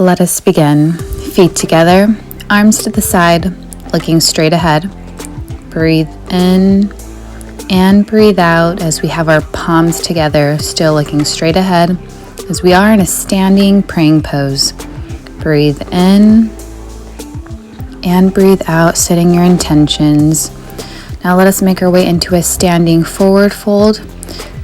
let us begin. Feet together, arms to the side, looking straight ahead. Breathe in and breathe out as we have our palms together, still looking straight ahead as we are in a standing praying pose. Breathe in and breathe out, setting your intentions. Now let us make our way into a standing forward fold.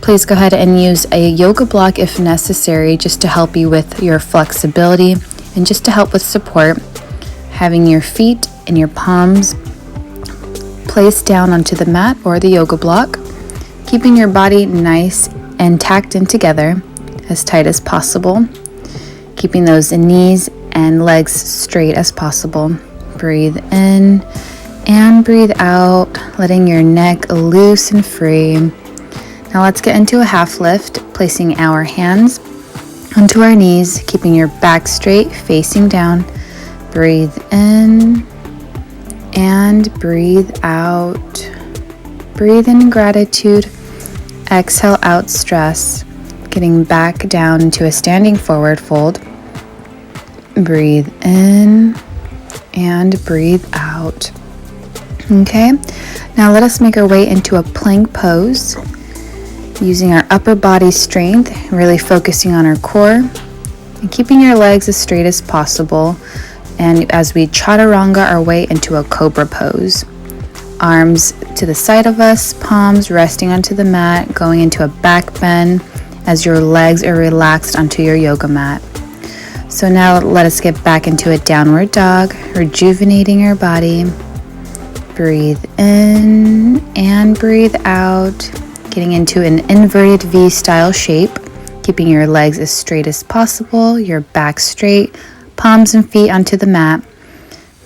Please go ahead and use a yoga block if necessary, just to help you with your flexibility and just to help with support. Having your feet and your palms placed down onto the mat or the yoga block, keeping your body nice and tacked in together as tight as possible, keeping those knees and legs straight as possible. Breathe in and breathe out, letting your neck loose and free. Now let's get into a half lift, placing our hands onto our knees, keeping your back straight, facing down. Breathe in and breathe out. Breathe in gratitude. Exhale out stress, getting back down into a standing forward fold. Breathe in and breathe out. Okay, now let us make our way into a plank pose, using our upper body strength, really focusing on our core and keeping your legs as straight as possible. And as we chaturanga our way into a cobra pose, arms to the side of us, palms resting onto the mat, going into a back bend as your legs are relaxed onto your yoga mat. So now let us get back into a downward dog, rejuvenating our body. Breathe in and breathe out, getting into an inverted V style shape, keeping your legs as straight as possible, your back straight, palms and feet onto the mat.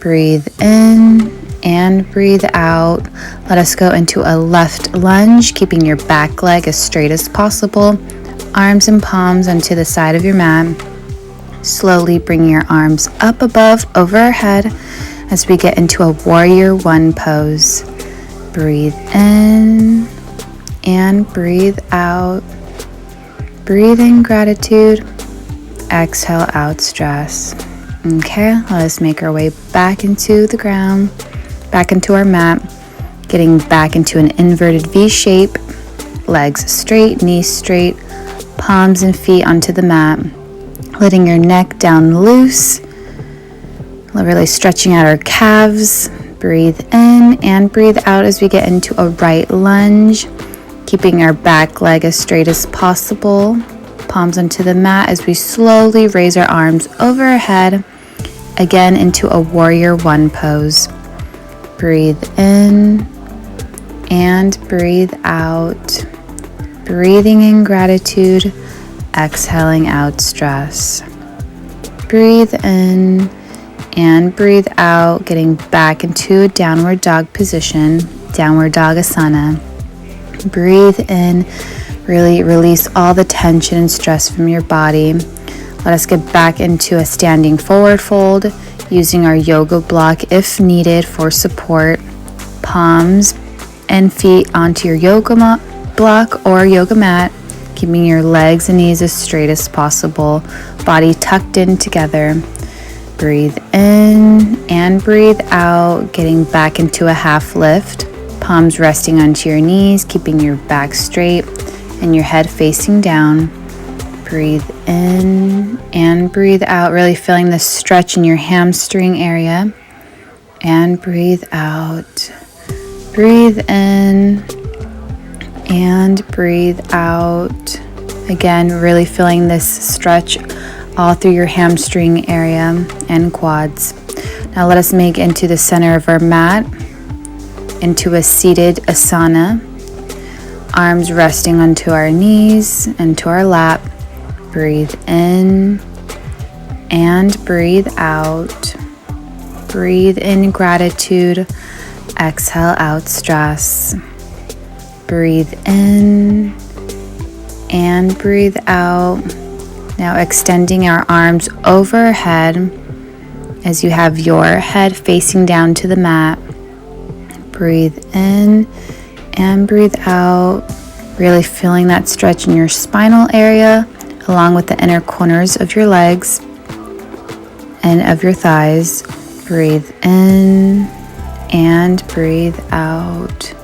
Breathe in and breathe out. Let us go into a left lunge, keeping your back leg as straight as possible, arms and palms onto the side of your mat. Slowly bring your arms up above, over our head as we get into a warrior one pose. Breathe in and breathe out. Breathe in gratitude. Exhale out stress. Okay, let us make our way back into the ground, back into our mat, getting back into an inverted V shape. Legs straight, knees straight, palms and feet onto the mat. Letting your neck down loose, really stretching out our calves. Breathe in and breathe out as we get into a right lunge, keeping our back leg as straight as possible, palms onto the mat as we slowly raise our arms over our head, again into a warrior one pose. Breathe in and breathe out, breathing in gratitude. Exhaling out stress. Breathe in and breathe out, getting back into a downward dog position, downward dog asana. Breathe in, really release all the tension and stress from your body. Let us get back into a standing forward fold, using our yoga block if needed for support. Palms and feet onto your yoga block or yoga mat, keeping your legs and knees as straight as possible, body tucked in together. Breathe in and breathe out, getting back into a half lift, palms resting onto your knees, keeping your back straight and your head facing down. Breathe in and breathe out, really feeling the stretch in your hamstring area. And breathe out. Breathe in and breathe out. Again, really feeling this stretch all through your hamstring area and quads. Now let us make into the center of our mat, into a seated asana. Arms resting onto our knees and to our lap. Breathe in and breathe out. Breathe in gratitude. Exhale out stress. Breathe in and breathe out. Now extending our arms overhead as you have your head facing down to the mat. Breathe in and breathe out. Really feeling that stretch in your spinal area along with the inner corners of your legs. end of your thighs. Breathe in and breathe out.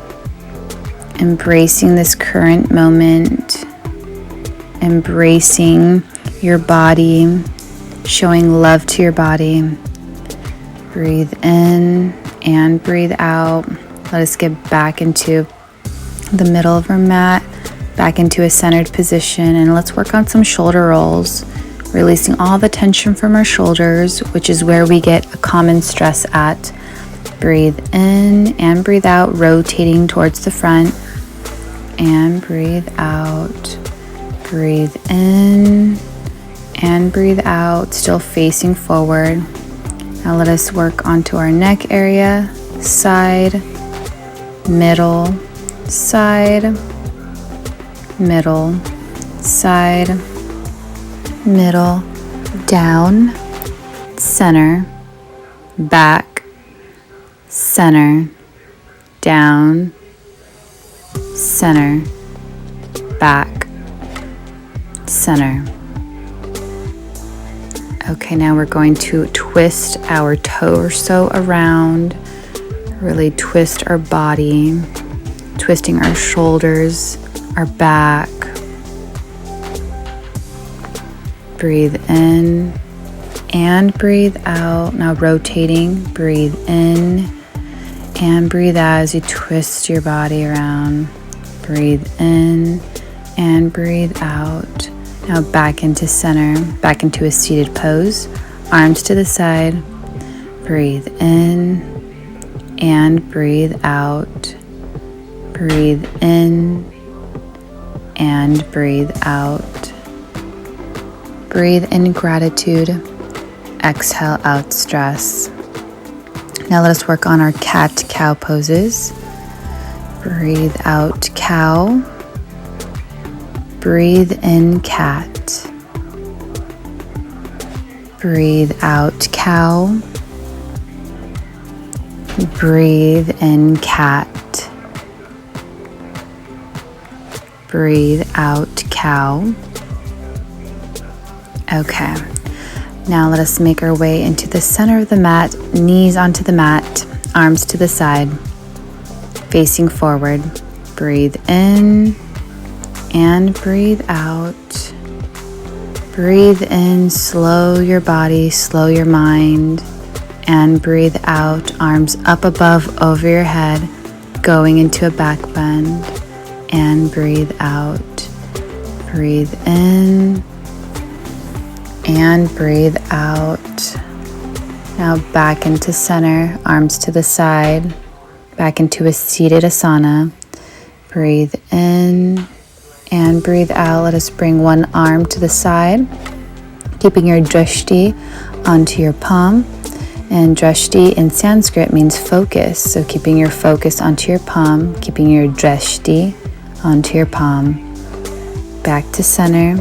Embracing this current moment, embracing your body, showing love to your body. Breathe in and breathe out. Let us get back into the middle of our mat, back into a centered position, and let's work on some shoulder rolls, releasing all the tension from our shoulders, which is where we get a common stress at. Breathe in and breathe out, rotating towards the front, and breathe out. Breathe in and breathe out, still facing forward. Now let us work onto our neck area, side, middle, side, middle, side, middle, down, center, back, center, down, center, back, center. Okay, now we're going to twist our torso around, really twist our body, twisting our shoulders, our back. Breathe in and breathe out. Now rotating, breathe in and breathe out as you twist your body around. Breathe in and breathe out. Now back into center, back into a seated pose. Arms to the side. Breathe in and breathe out. Breathe in and breathe out. Breathe in gratitude. Exhale out stress. Now let us work on our cat-cow poses. Breathe out cow. Breathe in cat. Breathe out cow. Breathe in cat. Breathe out cow. Okay, now let us make our way into the center of the mat, knees onto the mat, arms to the side, facing forward. Breathe in and breathe out. Breathe in, slow your body, slow your mind, and breathe out, arms up above over your head, going into a back bend, and breathe out. Breathe in and breathe out. Now back into center, arms to the side, back into a seated asana. Breathe in and breathe out. Let us bring one arm to the side, keeping your drishti onto your palm. And drishti in Sanskrit means focus. So keeping your focus onto your palm, keeping your drishti onto your palm. Back to center.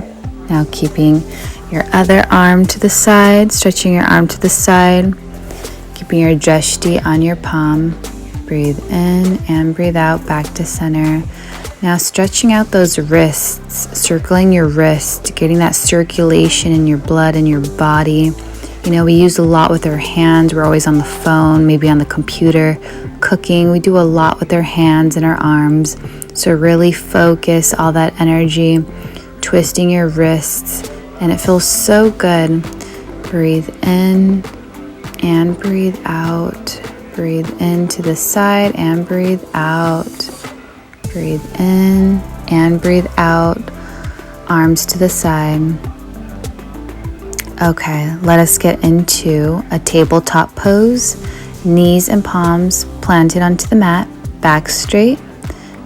Now keeping your other arm to the side, stretching your arm to the side, keeping your drishti on your palm. Breathe in and breathe out, back to center. Now stretching out those wrists, circling your wrist, getting that circulation in your blood and your body. You know, we use a lot with our hands. We're always on the phone, maybe on the computer, cooking. We do a lot with our hands and our arms. So really focus all that energy, twisting your wrists, and it feels so good. Breathe in and breathe out. Breathe in to the side and breathe out. Breathe in and breathe out. Arms to the side. Okay, let us get into a tabletop pose. Knees and palms planted onto the mat, back straight.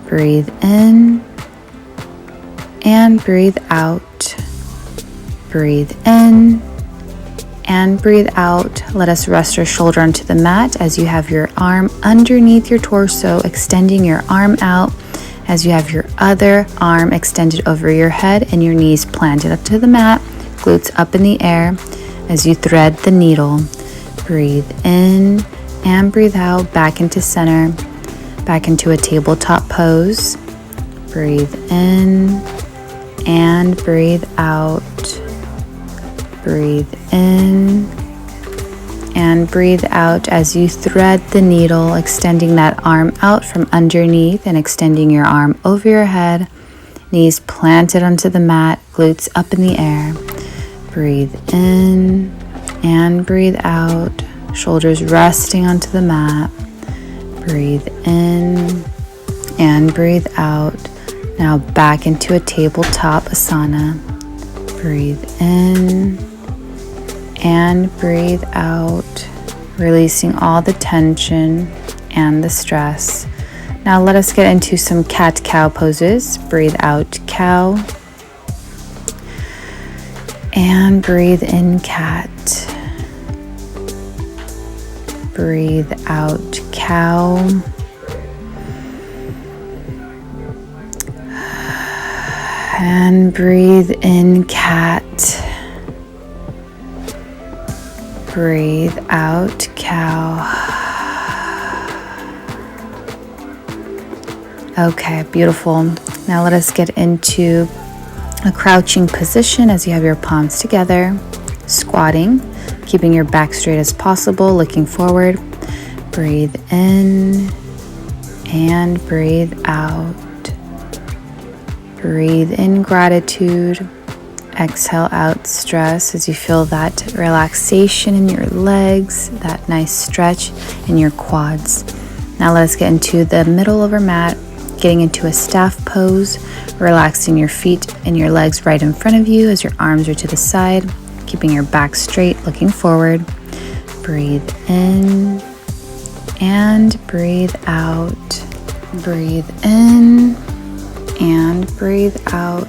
Breathe in and breathe out. Breathe in and breathe out. Let us rest our shoulder onto the mat as you have your arm underneath your torso, extending your arm out as you have your other arm extended over your head and your knees planted up to the mat, glutes up in the air as you thread the needle. Breathe in and breathe out, back into center, back into a tabletop pose. Breathe in and breathe out. Breathe in and breathe out as you thread the needle, extending that arm out from underneath and extending your arm over your head. Knees planted onto the mat, glutes up in the air. Breathe in and breathe out. Shoulders resting onto the mat. Breathe in and breathe out. Now back into a tabletop asana. Breathe in and breathe out, releasing all the tension and the stress. Now let us get into some cat-cow poses. Breathe out, cow, and breathe in, cat. Breathe out, cow, and breathe in, cat. Breathe out, cow. Okay, beautiful. Now let us get into a crouching position as you have your palms together, squatting, keeping your back straight as possible, looking forward. Breathe in and breathe out. Breathe in gratitude. Exhale out stress as you feel that relaxation in your legs, that nice stretch in your quads. Now let us get into the middle of our mat, getting into a staff pose, relaxing your feet and your legs right in front of you as your arms are to the side, keeping your back straight, looking forward. Breathe in and breathe out. Breathe in and breathe out.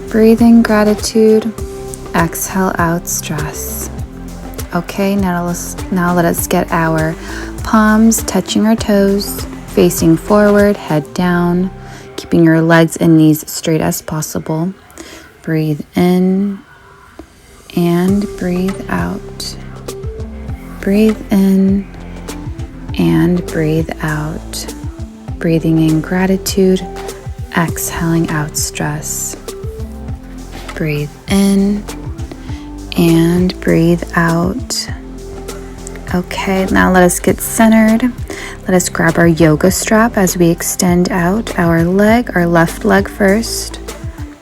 Breathe in gratitude. Exhale out stress. Okay, now let us get our palms touching our toes, facing forward, head down, keeping your legs and knees straight as possible. Breathe in and breathe out. Breathe in and breathe out. Breathing in gratitude, exhaling out stress. Breathe in and breathe out. Okay, now let us get centered. Let us grab our yoga strap as we extend out our left leg first.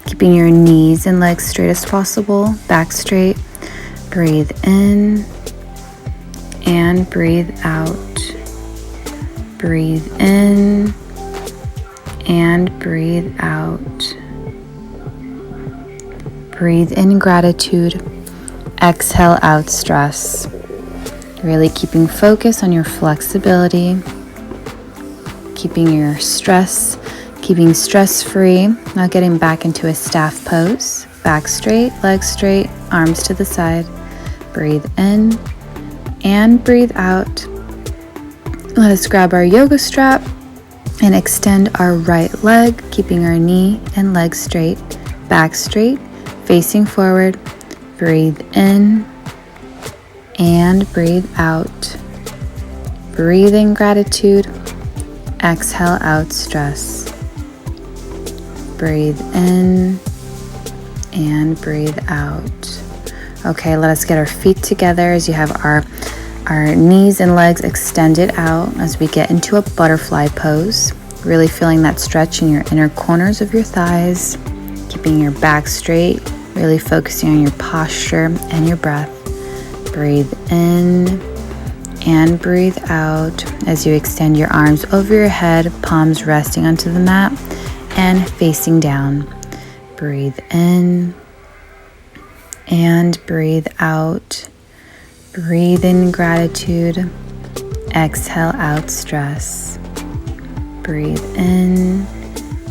Keeping your knees and legs straight as possible, back straight. Breathe in and breathe out. Breathe in and breathe out. Breathe in gratitude. Exhale out stress. Really keeping focus on your flexibility, keeping stress free. Now getting back into a staff pose. Back straight, legs straight, arms to the side. Breathe in and breathe out. Let us grab our yoga strap and extend our right leg, keeping our knee and leg straight, back straight, facing forward. Breathe in and breathe out. Breathe in gratitude. Exhale out stress. Breathe in and breathe out. Okay, let us get our feet together as you have our knees and legs extended out as we get into a butterfly pose. Really feeling that stretch in your inner corners of your thighs, keeping your back straight, really focusing on your posture and your breath. Breathe in and breathe out as you extend your arms over your head, palms resting onto the mat and facing down. Breathe in and breathe out. Breathe in gratitude. Exhale out stress. Breathe in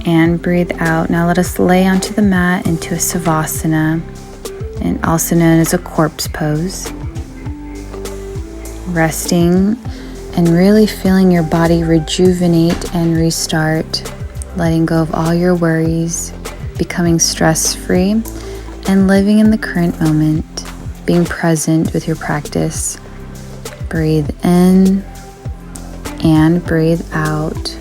and breathe out. Now let us lay onto the mat into a savasana, and also known as a corpse pose. Resting and really feeling your body rejuvenate and restart, letting go of all your worries, becoming stress-free, and living in the current moment, being present with your practice. Breathe in and breathe out.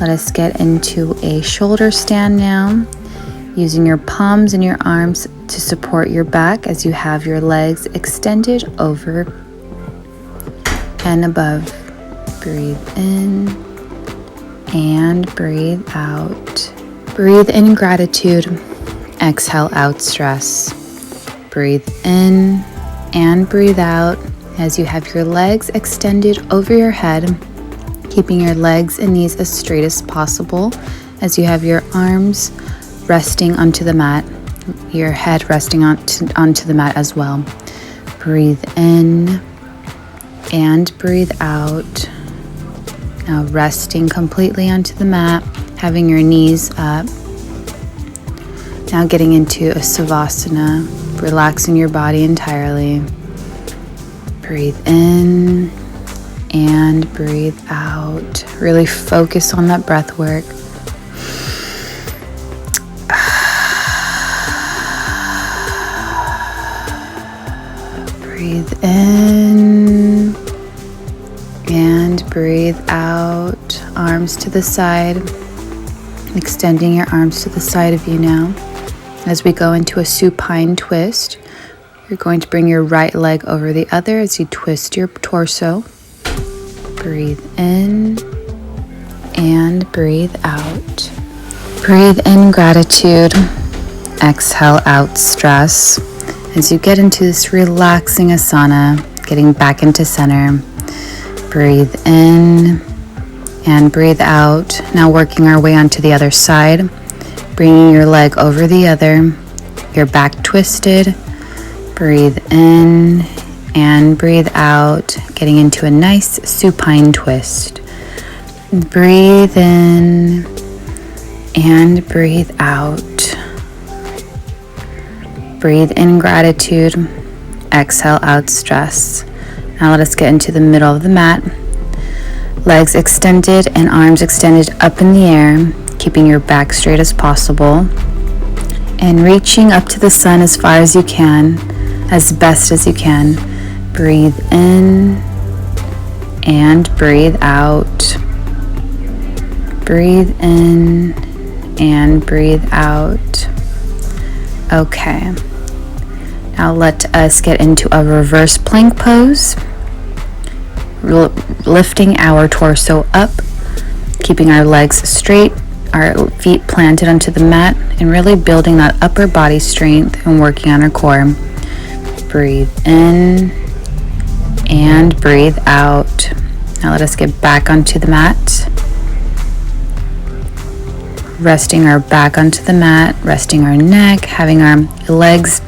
Let us get into a shoulder stand now, using your palms and your arms to support your back as you have your legs extended over and above. Breathe in and breathe out. Breathe in gratitude. Exhale out stress. Breathe in and breathe out as you have your legs extended over your head, keeping your legs and knees as straight as possible as you have your arms resting onto the mat, your head resting onto the mat as well. Breathe in and breathe out. Now resting completely onto the mat, having your knees up. Now getting into a Savasana, relaxing your body entirely. Breathe in and breathe out. Really focus on that breath work. Breathe in and breathe out. Arms to the side. Extending your arms to the side of you now. As we go into a supine twist, you're going to bring your right leg over the other as you twist your torso. Breathe in and breathe out. Breathe in gratitude. Exhale out stress. As you get into this relaxing asana, getting back into center. Breathe in and breathe out. Now working our way onto the other side. Bringing your leg over the other, your back twisted. Breathe in and breathe out, getting into a nice supine twist. Breathe in and breathe out. Breathe in gratitude. Exhale out stress. Now let us get into the middle of the mat. Legs extended and arms extended up in the air, keeping your back straight as possible. And reaching up to the sun as far as you can, as best as you can. Breathe in and breathe out. Breathe in and breathe out. Okay. Now let us get into a reverse plank pose. Lifting our torso up, keeping our legs straight, our feet planted onto the mat, and really building that upper body strength and working on our core. Breathe in and breathe out. Now let us get back onto the mat. Resting our back onto the mat, resting our neck, having our legs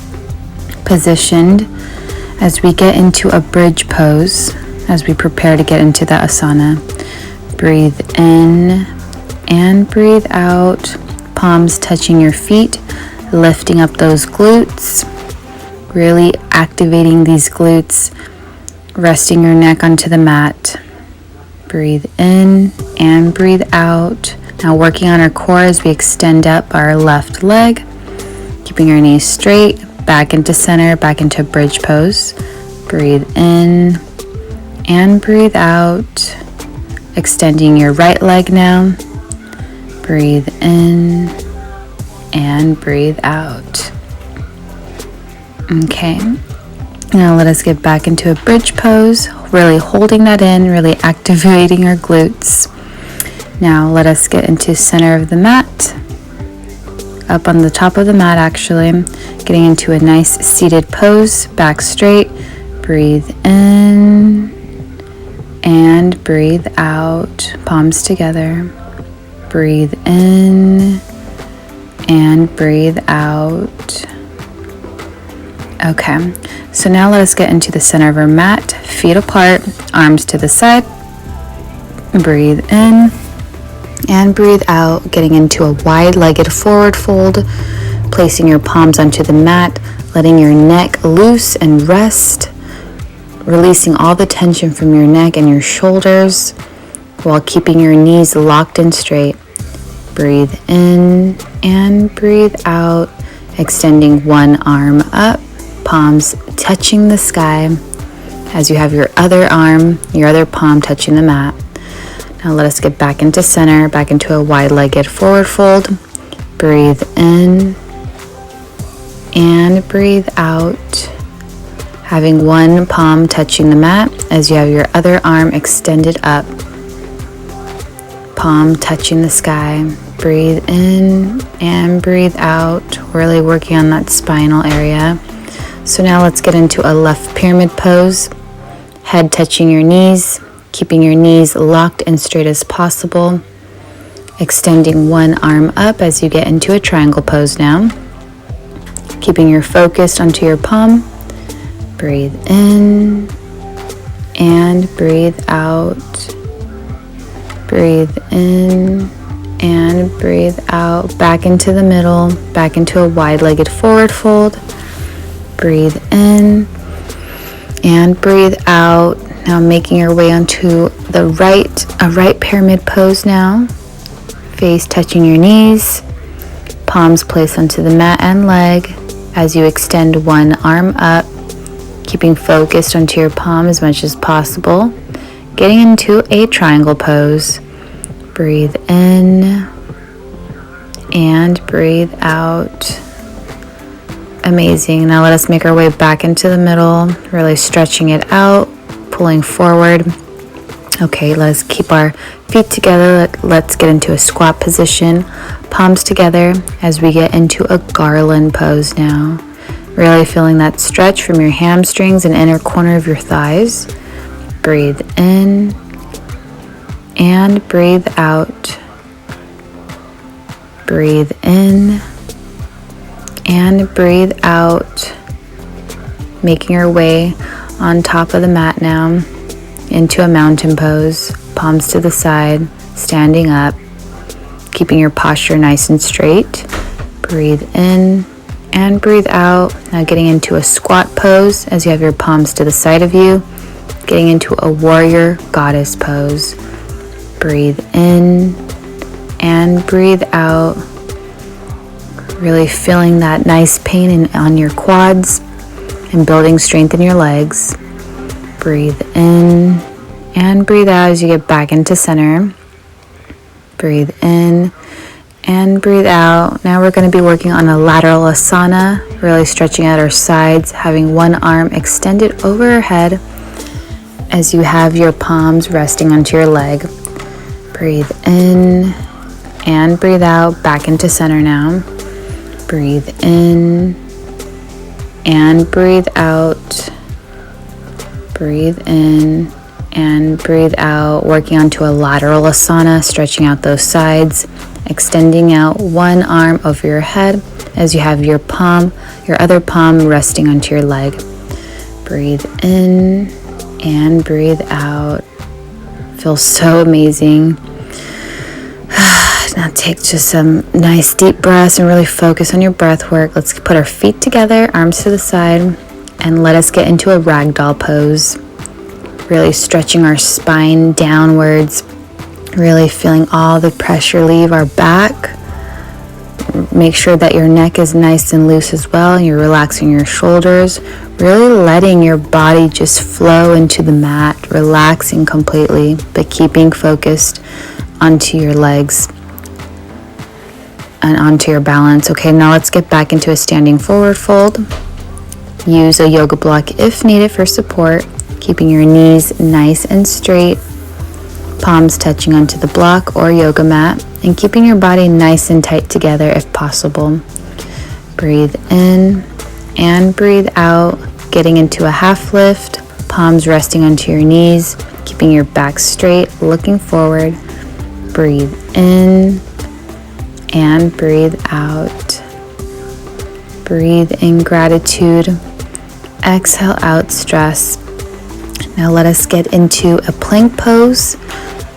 positioned as we get into a bridge pose, as we prepare to get into the asana. Breathe in and breathe out. Palms touching your feet, lifting up those glutes, really activating these glutes, resting your neck onto the mat. Breathe in and breathe out. Now working on our core as we extend up our left leg, keeping our knees straight, back into center, back into bridge pose. Breathe in and breathe out. Extending your right leg now. Breathe in and breathe out. Okay, now let us get back into a bridge pose, really holding that in, really activating our glutes. Now let us get into center of the mat, up on the top of the mat actually, getting into a nice seated pose, back straight. Breathe in and breathe out, palms together. Breathe in and breathe out. Okay, so now let us get into the center of our mat, feet apart, arms to the side. Breathe in and breathe out, getting into a wide-legged forward fold, placing your palms onto the mat, letting your neck loose and rest, releasing all the tension from your neck and your shoulders while keeping your knees locked and straight. Breathe in and breathe out, extending one arm up, palms touching the sky as you have your other arm, your other palm touching the mat. Now let us get back into center, back into a wide-legged forward fold. Breathe in and breathe out. having one palm touching the mat as you have your other arm extended up, palm touching the sky. Breathe in and breathe out, really working on that spinal area. So now let's get into a left pyramid pose, head touching your knees, keeping your knees locked and straight as possible, extending one arm up as you get into a triangle pose now, keeping your focus onto your palm. Breathe in and breathe out. Breathe in and breathe out. Back into the middle, back into a wide-legged forward fold. Breathe in and breathe out. Now making your way onto the right pyramid pose now. Face touching your knees, palms placed onto the mat and leg as you extend one arm up, keeping focused onto your palm as much as possible. Getting into a triangle pose. Breathe in and breathe out. Amazing. Now let us make our way back into the middle, really stretching it out, pulling forward. Okay, let's keep our feet together. Let's get into a squat position, palms together as we get into a garland pose now. Really feeling that stretch from your hamstrings and inner corner of your thighs. Breathe in and breathe out. Breathe in and breathe out. Making our way on top of the mat now into a mountain pose, palms to the side, standing up, keeping your posture nice and straight. Breathe in and breathe out. Now getting into a squat pose as you have your palms to the side of you, getting into a warrior goddess pose. Breathe in and breathe out. Really feeling that nice pain on your quads and building strength in your legs. Breathe in and breathe out as you get back into center. Breathe in and breathe out. Now we're going to be working on a lateral asana, really stretching out our sides, having one arm extended over our head as you have your palms resting onto your leg. Breathe in and breathe out, back into center now. Breathe in and breathe out. Breathe in and breathe out, working onto a lateral asana, stretching out those sides, extending out one arm over your head as you have your other palm resting onto your leg. Breathe in and breathe out. Feels so amazing. Now take just some nice deep breaths and really focus on your breath work. Let's put our feet together, arms to the side, and let us get into a ragdoll pose. Really stretching our spine downwards, really feeling all the pressure leave our back. Make sure that your neck is nice and loose as well, and you're relaxing your shoulders, really letting your body just flow into the mat, relaxing completely, but keeping focused onto your legs and onto your balance. Okay, now let's get back into a standing forward fold. Use a yoga block if needed for support, keeping your knees nice and straight, palms touching onto the block or yoga mat, and keeping your body nice and tight together if possible. Breathe in and breathe out, getting into a half lift, palms resting onto your knees, keeping your back straight, looking forward. Breathe in and breathe out. Breathe in gratitude. Exhale out stress. Now let us get into a plank pose,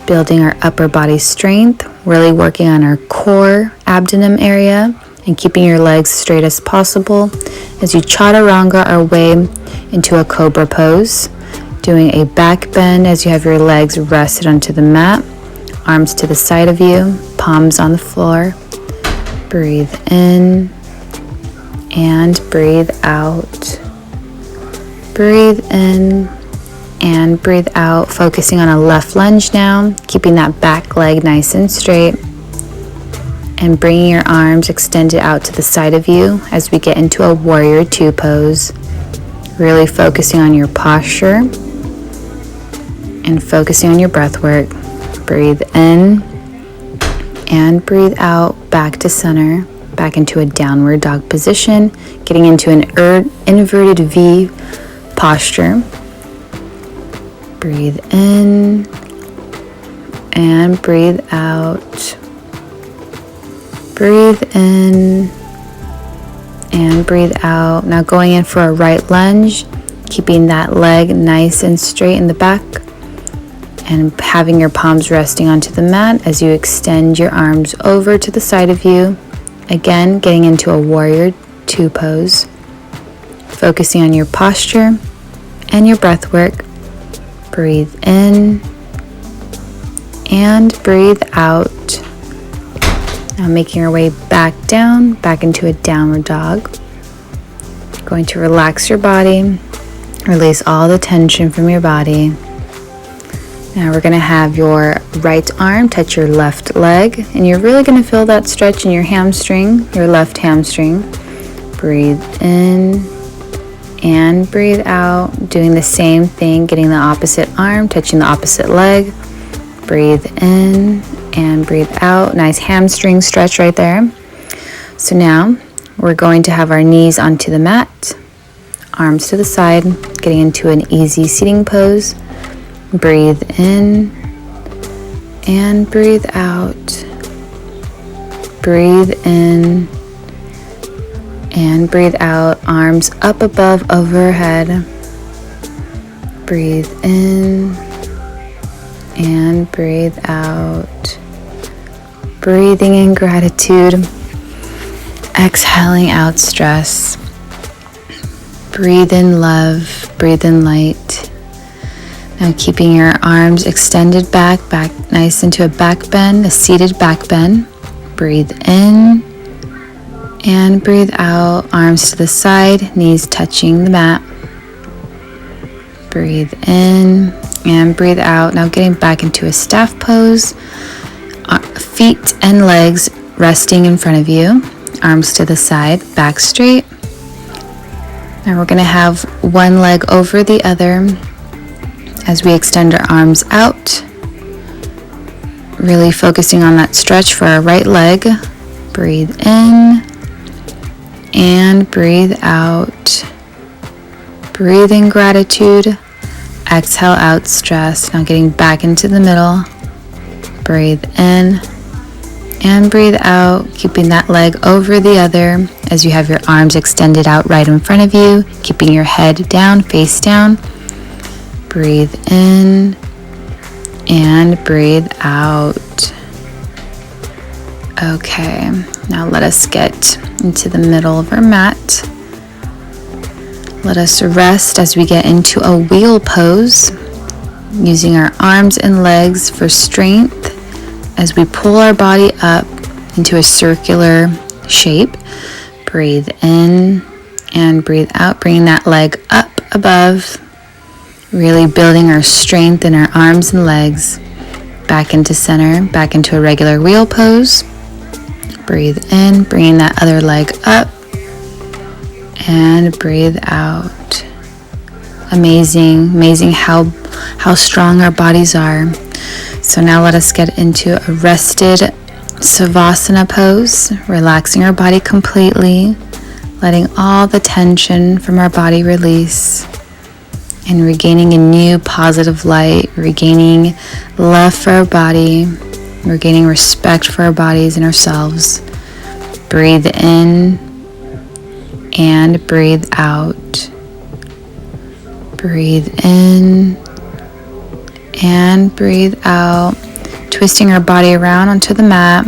building our upper body strength, really working on our core, abdomen area, and keeping your legs straight as possible as you chaturanga our way into a cobra pose, doing a back bend as you have your legs rested onto the mat, arms to the side of you, palms on the floor. Breathe in and breathe out. Breathe in and breathe out, focusing on a left lunge now, keeping that back leg nice and straight, and bringing your arms extended out to the side of you as we get into a warrior two pose. Really focusing on your posture and focusing on your breath work. Breathe in and breathe out back to center, back into a downward dog position, getting into an inverted V posture. Breathe in and breathe out. Breathe in and breathe out. Now going in for a right lunge, keeping that leg nice and straight in the back and having your palms resting onto the mat as you extend your arms over to the side of you. Again, getting into a warrior two pose, focusing on your posture and your breath work. Breathe in and breathe out. Now making your way back down, back into a downward dog. Going to relax your body, release all the tension from your body. Now we're going to have your right arm touch your left leg, and you're really going to feel that stretch in your hamstring, your left hamstring. Breathe in and breathe out. Doing the same thing, getting the opposite arm, touching the opposite leg. Breathe in and breathe out. Nice hamstring stretch right there. So now we're going to have our knees onto the mat, arms to the side, getting into an easy seating pose. Breathe in and breathe out. Breathe in and breathe out. Arms up above overhead. Breathe in and breathe out. Breathing in gratitude. Exhaling out stress. Breathe in love. Breathe in light. Now keeping your arms extended back nice into a back bend, a seated back bend. Breathe in and breathe out. Arms to the side, knees touching the mat. Breathe in and breathe out. Now getting back into a staff pose. Feet and legs resting in front of you. Arms to the side, back straight. Now we're going to have one leg over the other as we extend our arms out. Really focusing on that stretch for our right leg. Breathe in and breathe out. Breathe in gratitude. Exhale out stress. Now getting back into the middle. Breathe in and breathe out, keeping that leg over the other as you have your arms extended out right in front of you, keeping your head down, face down. Breathe in and breathe out. Okay, now let us get into the middle of our mat. Let us rest as we get into a wheel pose, using our arms and legs for strength as we pull our body up into a circular shape. Breathe in and breathe out, bringing that leg up above, really building our strength in our arms and legs. Back into center, back into a regular wheel pose. Breathe in, bringing that other leg up and breathe out. Amazing how strong our bodies are. So now let us get into a rested Savasana pose, relaxing our body completely, letting all the tension from our body release, and regaining a new positive light, regaining love for our body, regaining respect for our bodies and ourselves. Breathe in and breathe out. Breathe in and breathe out, twisting our body around onto the mat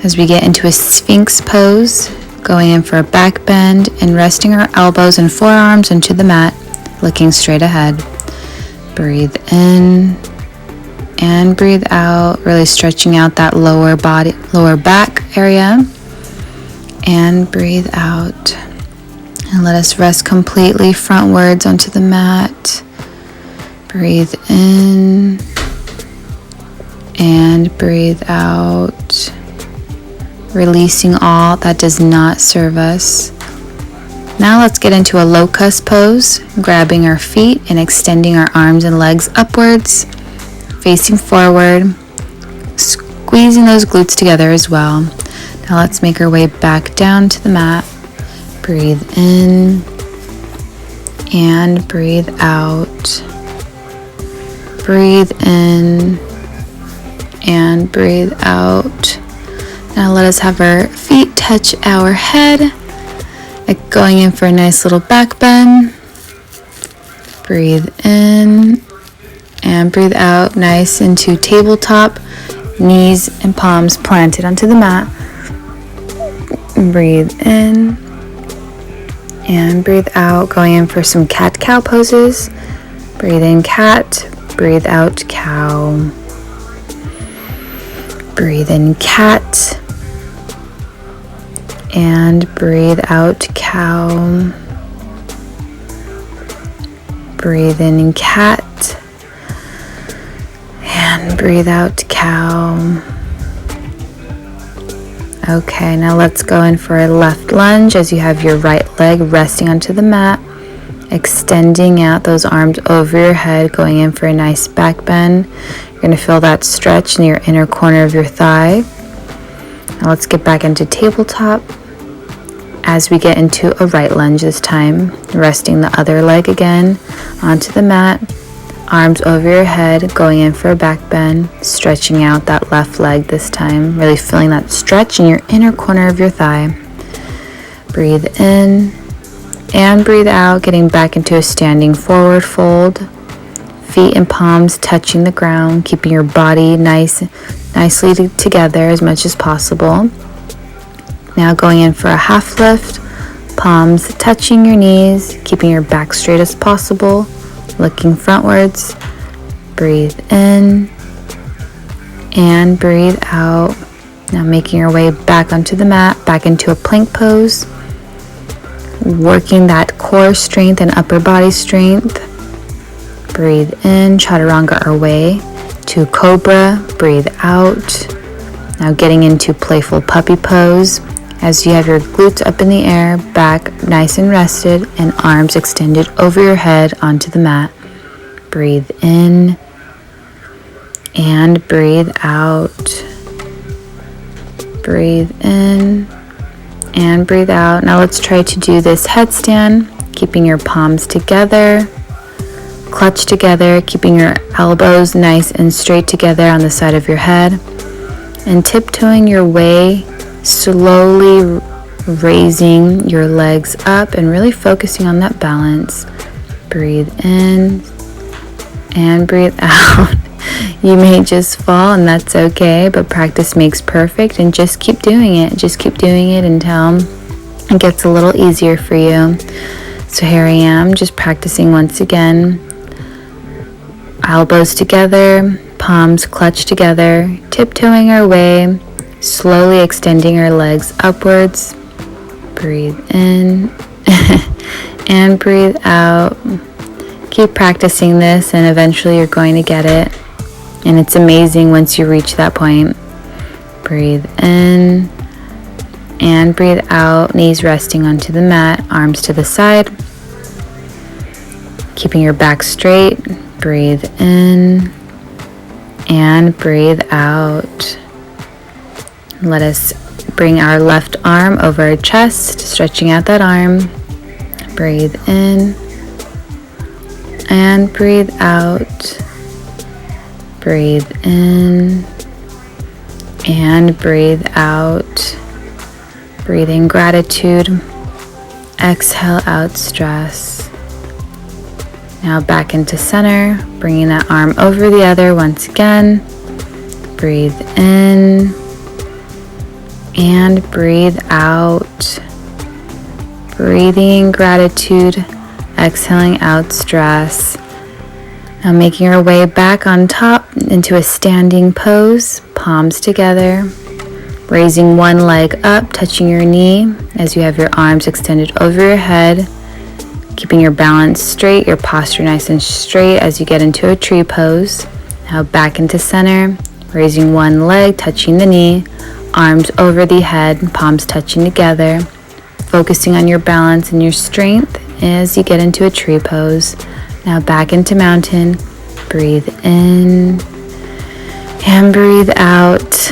as we get into a Sphinx pose, going in for a back bend and resting our elbows and forearms into the mat, looking straight ahead. Breathe in and breathe out, really stretching out that lower back area, and breathe out. And let us rest completely frontwards onto the mat. Breathe in and breathe out, releasing all that does not serve us. Now let's get into a locust pose, grabbing our feet and extending our arms and legs upwards, facing forward, squeezing those glutes together as well. Now let's make our way back down to the mat. Breathe in and breathe out. Breathe in and breathe out. Now let us have our feet touch our head, like going in for a nice little back bend. Breathe in and breathe out, nice into tabletop, knees and palms planted onto the mat. Breathe in and breathe out, going in for some cat-cow poses. Breathe in cat, breathe out cow. Breathe in cat and breathe out cow. Breathe in cat and breathe out cow. Okay, now let's go in for a left lunge as you have your right leg resting onto the mat, extending out those arms over your head, going in for a nice back bend. You're going to feel that stretch in your inner corner of your thigh. Now let's get back into tabletop as we get into a right lunge this time, resting the other leg again onto the mat, arms over your head, going in for a back bend, stretching out that left leg this time, really feeling that stretch in your inner corner of your thigh. Breathe in and breathe out, getting back into a standing forward fold. Feet and palms touching the ground, keeping your body nicely together as much as possible. Now going in for a half lift, palms touching your knees, keeping your back straight as possible, looking frontwards. Breathe in and breathe out. Now making your way back onto the mat, back into a plank pose, working that core strength and upper body strength. Breathe in, chaturanga our way to cobra. Breathe out. Now getting into playful puppy pose as you have your glutes up in the air, back nice and rested, and arms extended over your head onto the mat. Breathe in and breathe out. Breathe in and breathe out. Now let's try to do this headstand, keeping your palms together, clutch together, keeping your elbows nice and straight together on the side of your head, and tiptoeing your way, slowly raising your legs up and really focusing on that balance. Breathe in and breathe out. You may just fall, and that's okay, but practice makes perfect, and just keep doing it. Just keep doing it until it gets a little easier for you. So here I am, just practicing once again. Elbows together, palms clutched together, tiptoeing our way, slowly extending our legs upwards. Breathe in and breathe out. Keep practicing this, and eventually you're going to get it. And it's amazing once you reach that point. Breathe in and breathe out, knees resting onto the mat, arms to the side. Keeping your back straight. Breathe in and breathe out. Let us bring our left arm over our chest, stretching out that arm. Breathe in and breathe out. Breathe in and breathe out. Breathe in gratitude. Exhale out stress. Now back into center, bringing that arm over the other once again. Breathe in and breathe out. Breathing gratitude, exhaling out stress. Now making our way back on top into a standing pose, palms together, raising one leg up, touching your knee as you have your arms extended over your head, keeping your balance straight, your posture nice and straight as you get into a tree pose. Now back into center, raising one leg, touching the knee, arms over the head, palms touching together, focusing on your balance and your strength as you get into a tree pose. Now back into mountain. Breathe in and breathe out.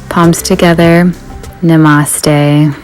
Palms together. Namaste.